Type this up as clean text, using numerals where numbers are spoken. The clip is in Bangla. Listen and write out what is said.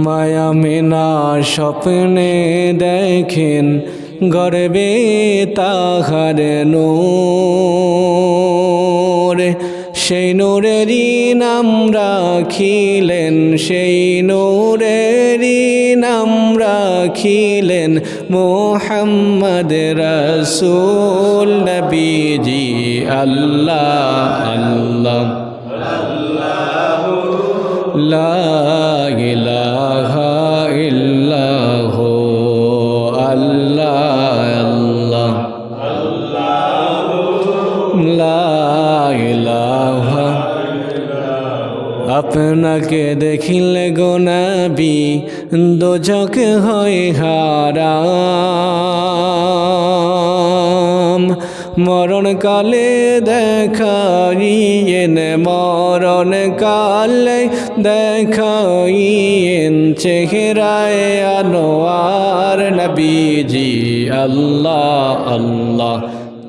মায়ামিনা স্বপ্নে দেখেন গর্বে তাহার নূর, সেই নূরেরই নাম রাখিলেন, সেই নূরেরই নাম রাখিলেন মুহাম্মদ রাসূল নবীজি। আল্লাহ আল্লাহ লা ইলাহা ইল্লাহু, আল্লাহ আল্লাহ লা ইলাহা। আপনাকে দেখিলে গো নবী দোজখ হয় হারাম, মরণকালে দেখাইয়েন, মরণকালে দেখাইয়েন চেহারায় আনোয়ার নবীজি। আল্লাহ আল্লাহ